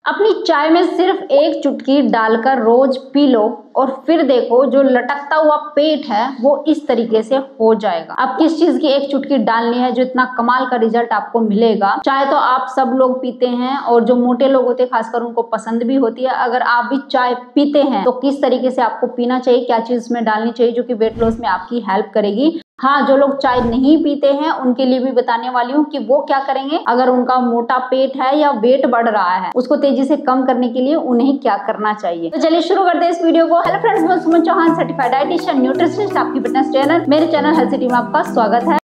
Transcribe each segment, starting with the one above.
अपनी चाय में सिर्फ एक चुटकी डालकर रोज पी लो और फिर देखो जो लटकता हुआ पेट है वो इस तरीके से हो जाएगा। अब किस चीज की एक चुटकी डालनी है जो इतना कमाल का रिजल्ट आपको मिलेगा। चाय तो आप सब लोग पीते हैं और जो मोटे लोग होते हैं खासकर उनको पसंद भी होती है। अगर आप भी चाय पीते हैं तो किस तरीके से आपको पीना चाहिए, क्या चीज इसमें डालनी चाहिए जो कि वेट लॉस में आपकी हेल्प करेगी। हाँ, जो लोग चाय नहीं पीते हैं उनके लिए भी बताने वाली हूँ कि वो क्या करेंगे अगर उनका मोटा पेट है या वेट बढ़ रहा है, उसको तेजी से कम करने के लिए उन्हें क्या करना चाहिए। तो चलिए शुरू करते हैं इस वीडियो को। हेलो फ्रेंड्स, मैं सुमन चौहान, सर्टिफाइड डाइटिशियन न्यूट्रिशनिस्ट, आपकी फिटनेस ट्रेनर। मेरे चैनल हेल्थ सिटी में आपका स्वागत है।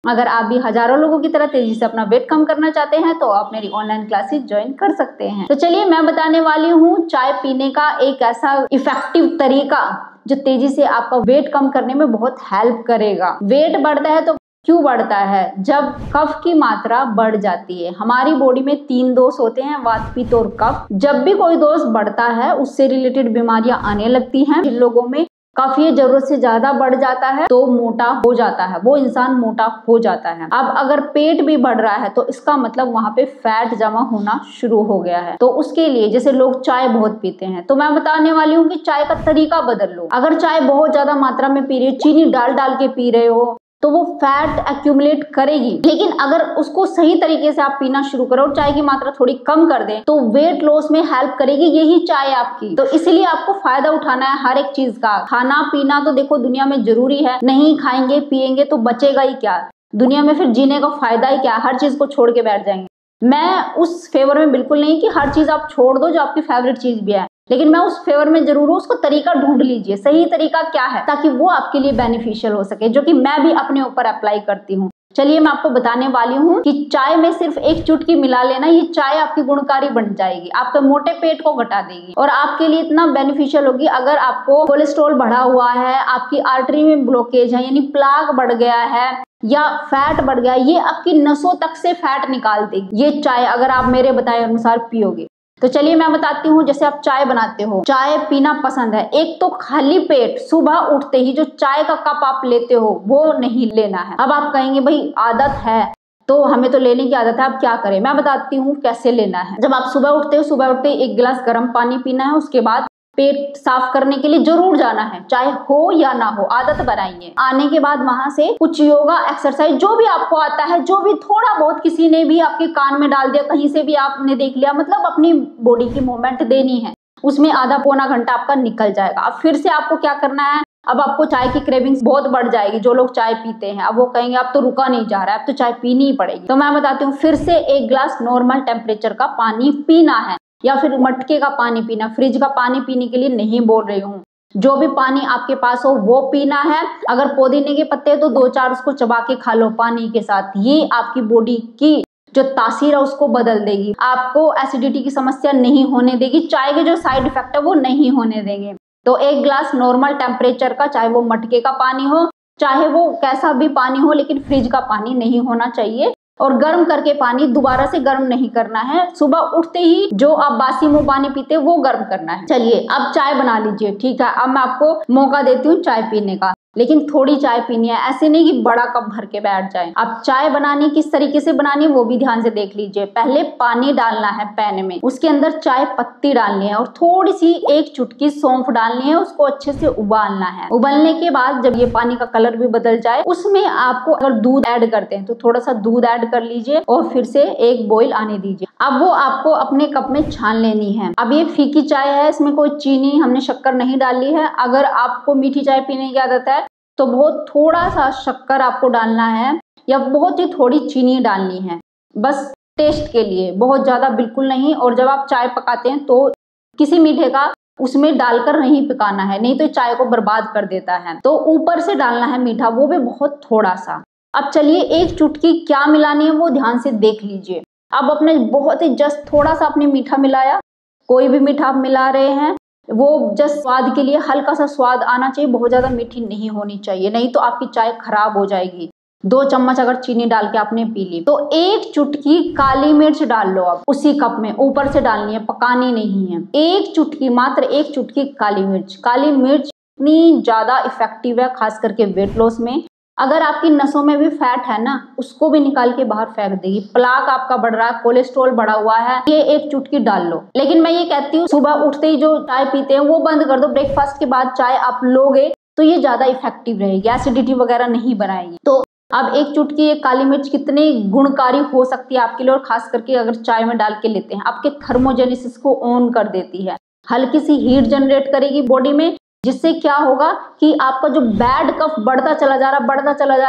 अगर आप भी हजारों लोगों की तरह तेजी से अपना वेट कम करना चाहते हैं तो आप मेरी ऑनलाइन क्लासेस ज्वाइन कर सकते हैं। तो चलिए मैं बताने वाली हूँ चाय पीने का एक ऐसा इफेक्टिव तरीका जो तेजी से आपका वेट कम करने में बहुत हेल्प करेगा। वेट बढ़ता है तो क्यों बढ़ता है? जब कफ की मात्रा बढ़ जाती है। हमारी बॉडी में 3 दोष होते हैं, वात, पित्त और कफ। जब भी कोई दोष बढ़ता है उससे रिलेटेड बीमारियां आने लगती हैं। जिन लोगों में कफ ये जरूरत से ज्यादा बढ़ जाता है तो मोटा हो जाता है, वो इंसान मोटा हो जाता है। अब अगर पेट भी बढ़ रहा है तो इसका मतलब वहां पे फैट जमा होना शुरू हो गया है। तो उसके लिए जैसे लोग चाय बहुत पीते हैं तो मैं बताने वाली हूँ कि चाय का तरीका बदल लो। अगर चाय बहुत ज्यादा मात्रा में पी रहे हो, चीनी डाल डाल के पी रहे हो, तो वो फैट एक्यूमुलेट करेगी। लेकिन अगर उसको सही तरीके से आप पीना शुरू करो और चाय की मात्रा थोड़ी कम कर दें तो वेट लॉस में हेल्प करेगी यही चाय आपकी। तो इसलिए आपको फायदा उठाना है हर एक चीज का। खाना पीना तो देखो दुनिया में जरूरी है, नहीं खाएंगे पिएंगे तो बचेगा ही क्या दुनिया में, फिर जीने का फायदा ही क्या, हर चीज को छोड़ के बैठ जाएंगे। मैं उस फेवर में बिल्कुल नहीं कि हर चीज आप छोड़ दो जो आपकी फेवरेट चीज भी है, लेकिन मैं उस फेवर में जरूर हूँ। उसको तरीका ढूंढ लीजिए, सही तरीका क्या है ताकि वो आपके लिए बेनिफिशियल हो सके, जो कि मैं भी अपने ऊपर अप्लाई करती हूँ। चलिए मैं आपको बताने वाली हूँ कि चाय में सिर्फ एक चुटकी मिला लेना, ये चाय आपकी गुणकारी बन जाएगी, आपके मोटे पेट को घटा देगी और आपके लिए इतना बेनिफिशियल होगी। अगर आपको कोलेस्ट्रॉल बढ़ा हुआ है, आपकी आर्टरी में ब्लॉकेज है यानी प्लाक बढ़ गया है या फैट बढ़ गया, ये आपकी नसों तक से फैट निकाल देगी ये चाय, अगर आप मेरे बताए अनुसार पियोगे। तो चलिए मैं बताती हूँ। जैसे आप चाय बनाते हो, चाय पीना पसंद है, एक तो खाली पेट सुबह उठते ही जो चाय का कप आप लेते हो वो नहीं लेना है। अब आप कहेंगे भाई आदत है तो हमें तो लेने की आदत है, अब क्या करें। मैं बताती हूँ कैसे लेना है। जब आप सुबह उठते हो, सुबह उठते ही 1 गिलास गर्म पानी पीना है। उसके बाद पेट साफ करने के लिए जरूर जाना है, चाहे हो या ना हो, आदत बनाइए। आने के बाद वहां से कुछ योगा एक्सरसाइज जो भी आपको आता है, जो भी थोड़ा बहुत किसी ने भी आपके कान में डाल दिया, कहीं से भी आपने देख लिया, मतलब अपनी बॉडी की मूवमेंट देनी है, उसमें आधा पौना घंटा आपका निकल जाएगा। अब फिर से आपको क्या करना है, अब आपको चाय की क्रेविंग्स बहुत बढ़ जाएगी। जो लोग चाय पीते हैं अब वो कहेंगे अब तो रुका नहीं जा रहा है, अब तो चाय पीनी ही पड़ेगी। तो मैं बताती हूँ, फिर से 1 गिलास नॉर्मल टेम्परेचर का पानी पीना है या फिर मटके का पानी पीना, फ्रिज का पानी पीने के लिए नहीं बोल रही हूँ। जो भी पानी आपके पास हो वो पीना है। अगर पुदीने के पत्ते तो 2-4 उसको चबा के खा लो पानी के साथ, ये आपकी बॉडी की जो तासीर है उसको बदल देगी, आपको एसिडिटी की समस्या नहीं होने देगी, चाय के जो साइड इफेक्ट है वो नहीं होने देंगे। तो 1 गिलास नॉर्मल टेम्परेचर का, चाहे वो मटके का पानी हो चाहे वो कैसा भी पानी हो, लेकिन फ्रिज का पानी नहीं होना चाहिए। और गर्म करके पानी दोबारा से गर्म नहीं करना है, सुबह उठते ही जो आप बासी मुंह पानी पीते वो गर्म करना है। चलिए अब चाय बना लीजिए, ठीक है। अब मैं आपको मौका देती हूँ चाय पीने का, लेकिन थोड़ी चाय पीनी है, ऐसे नहीं कि बड़ा कप भर के बैठ जाए। अब चाय बनानी किस तरीके से बनानी है वो भी ध्यान से देख लीजिए। पहले पानी डालना है पैन में, उसके अंदर चाय पत्ती डालनी है और थोड़ी सी 1 चुटकी सौंफ डालनी है, उसको अच्छे से उबालना है। उबालने के बाद जब ये पानी का कलर भी बदल जाए, उसमें आपको अगर दूध ऐड करते हैं तो थोड़ा सा दूध ऐड कर लीजिए और फिर से एक बॉईल आने दीजिए। अब वो आपको अपने कप में छान लेनी है। अब ये फीकी चाय है, इसमें कोई चीनी, हमने शक्कर नहीं डाली है। अगर आपको मीठी चाय पीने की आदत है तो बहुत थोड़ा सा शक्कर आपको डालना है या बहुत ही थोड़ी चीनी डालनी है, बस टेस्ट के लिए, बहुत ज्यादा बिल्कुल नहीं। और जब आप चाय पकाते हैं तो किसी मीठे का उसमें डालकर नहीं पकाना है, नहीं तो चाय को बर्बाद कर देता है। तो ऊपर से डालना है मीठा, वो भी बहुत थोड़ा सा। अब चलिए 1 चुटकी क्या मिलानी है वो ध्यान से देख लीजिए। अब अपने बहुत ही जस्ट थोड़ा सा आपने मीठा मिलाया, कोई भी मीठा आप मिला रहे हैं वो जस्ट स्वाद के लिए, हल्का सा स्वाद आना चाहिए, बहुत ज्यादा मीठी नहीं होनी चाहिए, नहीं तो आपकी चाय खराब हो जाएगी। 2 चम्मच अगर चीनी डाल के आपने पी ली तो 1 चुटकी काली मिर्च डाल लो। अब उसी कप में ऊपर से डालनी है, पकानी नहीं है। 1 चुटकी, मात्र 1 चुटकी काली मिर्च। काली मिर्च इतनी ज्यादा इफेक्टिव है खास करके वेट लॉस में। अगर आपकी नसों में भी फैट है ना, उसको भी निकाल के बाहर फेंक देगी। प्लाक आपका बढ़ रहा है, कोलेस्ट्रॉल बढ़ा हुआ है, ये एक चुटकी डाल लो। लेकिन मैं ये कहती हूँ सुबह उठते ही जो चाय पीते हैं वो बंद कर दो। ब्रेकफास्ट के बाद चाय आप लोगे तो ये ज्यादा इफेक्टिव रहेगी, एसिडिटी वगैरह नहीं बनाएगी। तो अब एक चुटकी ये काली मिर्च कितनी गुणकारी हो सकती है आपके लिए, और खास करके अगर चाय में डाल के लेते हैं, आपके थर्मोजेनेसिस को ऑन कर देती है, हल्की सी हीट जनरेट करेगी बॉडी में, जिससे क्या होगा कि आपका जो बैड कफ बढ़ता चला जा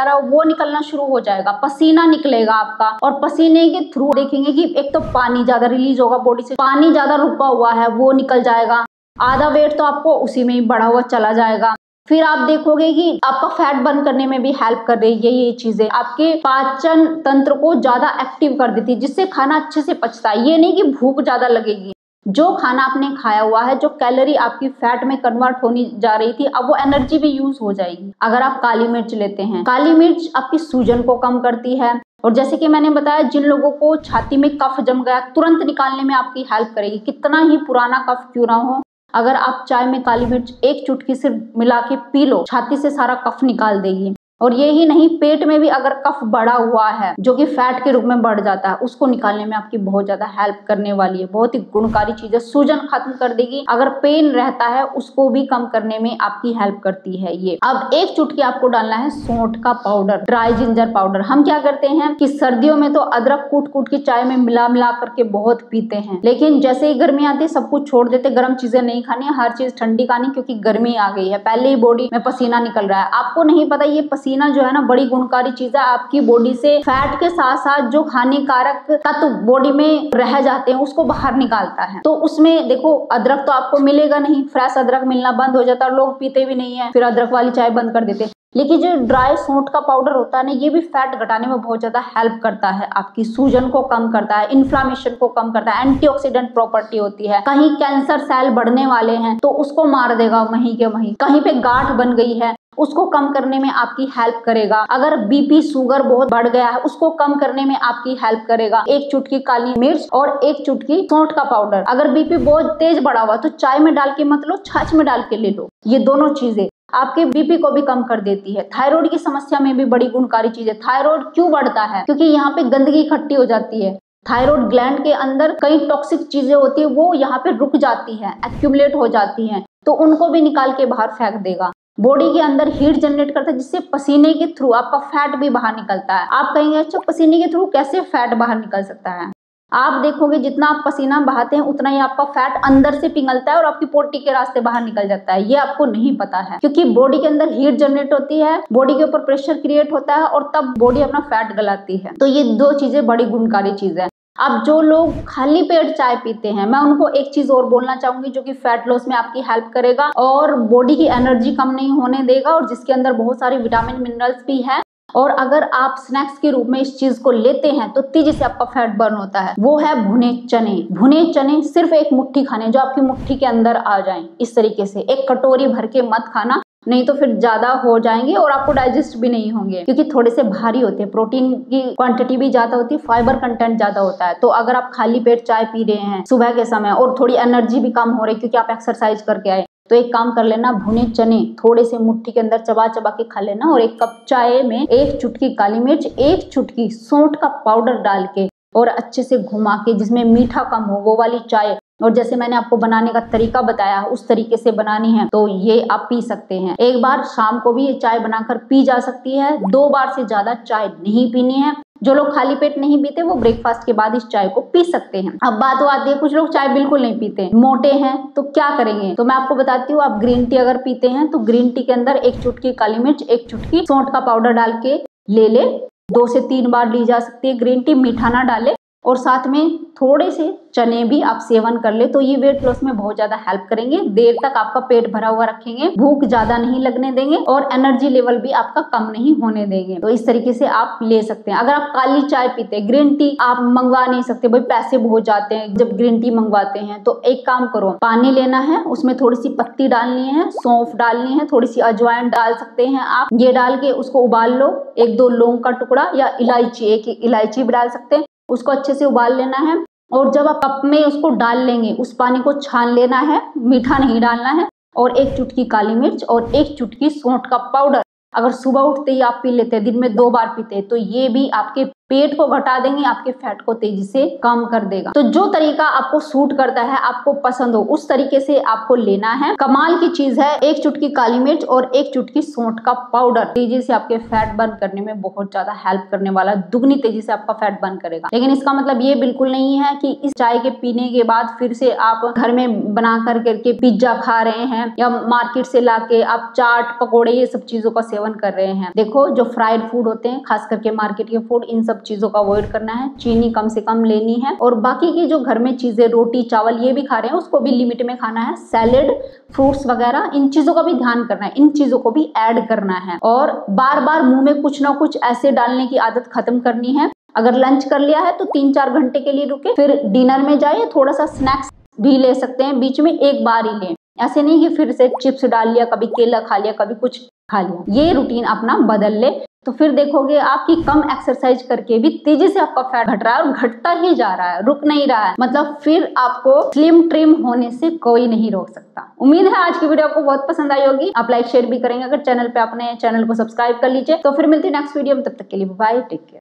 रहा वो निकलना शुरू हो जाएगा। पसीना निकलेगा आपका, और पसीने के थ्रू देखेंगे कि एक तो पानी ज्यादा रिलीज होगा बॉडी से, पानी ज्यादा रुका हुआ है वो निकल जाएगा, आधा वेट तो आपको उसी में ही बढ़ा हुआ चला जाएगा। फिर आप देखोगे कि आपका फैट बर्न करने में भी हेल्प कर रही है ये चीजें, आपके पाचन तंत्र को ज्यादा एक्टिव कर देती है, जिससे खाना अच्छे से पचता है। ये नहीं कि भूख ज्यादा लगेगी, जो खाना आपने खाया हुआ है, जो कैलोरी आपकी फैट में कन्वर्ट होनी जा रही थी, अब वो एनर्जी भी यूज हो जाएगी। अगर आप काली मिर्च लेते हैं, काली मिर्च आपकी सूजन को कम करती है, और जैसे कि मैंने बताया जिन लोगों को छाती में कफ जम गया तुरंत निकालने में आपकी हेल्प करेगी, कितना ही पुराना कफ क्यों ना हो। अगर आप चाय में काली मिर्च एक चुटकी से मिला के पी लो, छाती से सारा कफ निकाल देगी। और ये ही नहीं, पेट में भी अगर कफ बढ़ा हुआ है जो कि फैट के रूप में बढ़ जाता है, उसको निकालने में आपकी बहुत ज्यादा हेल्प करने वाली है। बहुत ही गुणकारी चीज है, सूजन खत्म कर देगी, अगर पेन रहता है उसको भी कम करने में आपकी हेल्प करती है ये। अब एक चुटकी आपको डालना है सौंठ का पाउडर, ड्राई जिंजर पाउडर। हम क्या करते हैं कि सर्दियों में तो अदरक कूट कूट के चाय में मिला मिला करके बहुत पीते हैं, लेकिन जैसे ही गर्मी आती है सब कुछ छोड़ देते, गर्म चीजें नहीं खानी है, हर चीज ठंडी खानी, क्योंकि गर्मी आ गई है, पहले ही बॉडी में पसीना निकल रहा है। आपको नहीं पता ये पसीना जो है ना बड़ी गुणकारी चीज है, आपकी बॉडी से फैट के साथ साथ जो हानिकारक तत्व बॉडी में रह जाते हैं उसको बाहर निकालता है। तो उसमें देखो अदरक तो आपको मिलेगा नहीं, फ्रेश अदरक मिलना बंद हो जाता है, लोग पीते भी नहीं है, फिर अदरक वाली चाय बंद कर देते। लेकिन जो ड्राई सौंठ का पाउडर होता है ना, ये भी फैट घटाने में बहुत ज्यादा हेल्प करता है, आपकी सूजन को कम करता है, इन्फ्लामेशन को कम करता है, एंटीऑक्सीडेंट प्रॉपर्टी होती है। कहीं कैंसर सेल बढ़ने वाले हैं तो उसको मार देगा वहीं के वहीं, कहीं पे गांठ बन गई है उसको कम करने में आपकी हेल्प करेगा, अगर बीपी शुगर बहुत बढ़ गया है उसको कम करने में आपकी हेल्प करेगा एक चुटकी काली मिर्च और एक चुटकी सौंठ का पाउडर। अगर बीपी बहुत तेज बढ़ा हुआ तो चाय में डाल के मत लो, छाछ में डाल के ले लो। ये दोनों चीजें आपके बीपी को भी कम कर देती है। थायराइड की समस्या में भी बड़ी गुणकारी चीज है। थायराइड क्यों बढ़ता है? क्योंकि यहाँ पे गंदगी इकट्ठी हो जाती है, थायराइड ग्लैंड के अंदर कई टॉक्सिक चीजें होती है, वो यहाँ पे रुक जाती है, एक्यूमुलेट हो जाती है, तो उनको भी निकाल के बाहर फेंक देगा। बॉडी के अंदर हीट जनरेट करता है, जिससे पसीने के थ्रू आपका फैट भी बाहर निकलता है। आप कहेंगे अच्छा पसीने के थ्रू कैसे फैट बाहर निकल सकता है? आप देखोगे जितना आप पसीना बहाते हैं उतना ही आपका फैट अंदर से पिघलता है और आपकी पोटी के रास्ते बाहर निकल जाता है। ये आपको नहीं पता है, क्योंकि बॉडी के अंदर हीट जनरेट होती है, बॉडी के ऊपर प्रेशर क्रिएट होता है और तब बॉडी अपना फैट गलाती है। तो ये दो चीजें बड़ी गुणकारी चीज है। अब जो लोग खाली पेट चाय पीते हैं, मैं उनको एक चीज और बोलना चाहूंगी जो कि फैट लॉस में आपकी हेल्प करेगा और बॉडी की एनर्जी कम नहीं होने देगा, और जिसके अंदर बहुत सारे विटामिन मिनरल्स भी है। और अगर आप स्नैक्स के रूप में इस चीज को लेते हैं तो तेजी से आपका फैट बर्न होता है। वो है भुने चने। भुने चने सिर्फ एक मुट्ठी खाने, जो आपकी मुट्ठी के अंदर आ जाएं, इस तरीके से एक कटोरी भर के मत खाना, नहीं तो फिर ज्यादा हो जाएंगे और आपको डाइजेस्ट भी नहीं होंगे, क्योंकि थोड़े से भारी होते हैं, प्रोटीन की क्वांटिटी भी ज्यादा होती है, फाइबर कंटेंट ज्यादा होता है। तो अगर आप खाली पेट चाय पी रहे हैं सुबह के समय और थोड़ी एनर्जी भी कम हो रही है क्योंकि आप एक्सरसाइज करके आए, तो एक काम कर लेना, भुने चने थोड़े से मुट्ठी के अंदर चबा चबा के खा लेना, और एक कप चाय में एक चुटकी काली मिर्च, एक चुटकी सौंठ का पाउडर डाल के और अच्छे से घुमा के, जिसमें मीठा कम हो वो वाली चाय, और जैसे मैंने आपको बनाने का तरीका बताया उस तरीके से बनानी है तो ये आप पी सकते हैं। एक बार शाम को भी ये चाय बनाकर पी जा सकती है, 2 बार से ज्यादा चाय नहीं पीनी है। जो लोग खाली पेट नहीं पीते वो ब्रेकफास्ट के बाद इस चाय को पी सकते हैं। अब बात आती है, कुछ लोग चाय बिल्कुल नहीं पीते, मोटे हैं, तो क्या करेंगे? तो मैं आपको बताती हूँ, आप ग्रीन टी अगर पीते हैं तो ग्रीन टी के अंदर एक चुटकी काली मिर्च, एक चुटकी सौंठ का पाउडर डाल के ले 2 से 3 बार ली जा सकती है ग्रीन टी, मीठा ना डाले, और साथ में थोड़े से चने भी आप सेवन कर ले, तो ये वेट लॉस में बहुत ज्यादा हेल्प करेंगे। देर तक आपका पेट भरा हुआ रखेंगे, भूख ज्यादा नहीं लगने देंगे और एनर्जी लेवल भी आपका कम नहीं होने देंगे। तो इस तरीके से आप ले सकते हैं। अगर आप काली चाय पीते हैं, ग्रीन टी आप मंगवा नहीं सकते, भाई पैसे बहुत जाते हैं जब ग्रीन टी मंगवाते हैं, तो एक काम करो, पानी लेना है, उसमें थोड़ी सी पत्ती डालनी है, सौंफ डालनी है, थोड़ी सी अजवाइन डाल सकते हैं आप, ये डाल के उसको उबाल लो, 1-2 लौंग का टुकड़ा या इलायची, एक इलायची भी डाल सकते हैं, उसको अच्छे से उबाल लेना है। और जब आप कप में उसको डाल लेंगे, उस पानी को छान लेना है, मीठा नहीं डालना है, और एक चुटकी काली मिर्च और एक चुटकी सौंठ का पाउडर अगर सुबह उठते ही आप पी लेते हैं, दिन में 2 बार पीते हैं, तो ये भी आपके पेट को घटा देंगे, आपके फैट को तेजी से कम कर देगा। तो जो तरीका आपको सूट करता है, आपको पसंद हो, उस तरीके से आपको लेना है। कमाल की चीज है, 1 चुटकी काली मिर्च और 1 चुटकी सौंठ का पाउडर तेजी से आपके फैट बर्न करने में बहुत ज्यादा हेल्प करने वाला, दुगनी तेजी से आपका फैट बर्न करेगा। लेकिन इसका मतलब ये बिल्कुल नहीं है कि इस चाय के पीने के बाद फिर से आप घर में बना करके पिज्जा खा रहे हैं या मार्केट से लाके आप चाट पकौड़े ये सब चीजों का सेवन कर रहे हैं। देखो, जो फ्राइड फूड होते हैं, खास करके मार्केट के फूड, इन सब चीजों का अवॉइड करना है, चीनी कम से कम लेनी है, और बाकी की जो घर में चीजें, रोटी चावल ये भी खा रहे हैं, उसको भी लिमिट में खाना है। सैलेड, फ्रूट्स वगैरह, इन चीजों का भी ध्यान करना है, इन चीजों को भी ऐड करना है, और बार बार मुंह में कुछ ना कुछ ऐसे डालने की आदत खत्म करनी है। अगर लंच कर लिया है तो 3-4 घंटे के लिए रुके, फिर डिनर में जाइए, थोड़ा सा स्नैक्स भी ले सकते हैं, बीच में एक बार ही लें। ऐसे नहीं कि फिर से चिप्स डाल लिया, कभी केला खा लिया, कभी कुछ खा लिया। ये रूटीन अपना बदल ले, तो फिर देखोगे आपकी कम एक्सरसाइज करके भी तेजी से आपका फैट घट रहा है, और घटता ही जा रहा है, रुक नहीं रहा है। मतलब फिर आपको स्लिम ट्रिम होने से कोई नहीं रोक सकता। उम्मीद है आज की वीडियो आपको बहुत पसंद आई होगी। आप लाइक शेयर भी करेंगे। अगर चैनल पे अपने चैनल को सब्सक्राइब कर लीजिए। तो फिर मिलती है नेक्स्ट वीडियो में, तब तक के लिए बाय, टेक केयर।